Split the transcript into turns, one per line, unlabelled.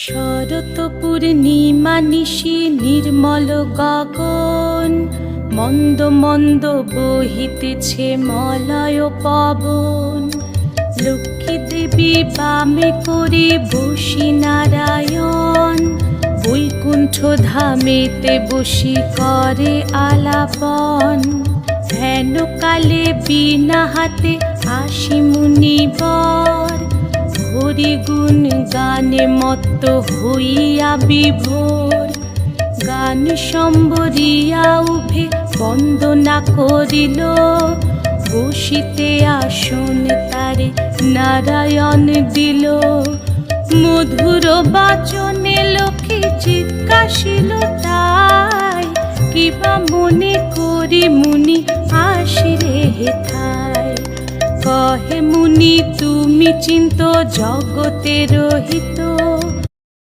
শরৎ পূর্ণিমা নিশি নির্মল গগন, মন্দ মন্দ বহিতেছে মলয় পবন। লক্ষ্মী দেবী বামে করে বসি নারায়ণ, বৈকুণ্ঠ ধামেতে বসি করে আলাপন। হেন কালে বিনা হাতে আসি মুনিবর, হরি গুণ গানে মত্ত হইয়া বিভোর। গান সম্বরিয়া উভে বন্দনা করিল, বসিতে আসন তারে নারায়ণ দিল। মধুর বাচনে লোকে জিজ্ঞাসিল তাই, কিবা মনে করি মুনি আসিরে হেথায়। কহে মুনি তুমি চিন্ত জগতের হিত,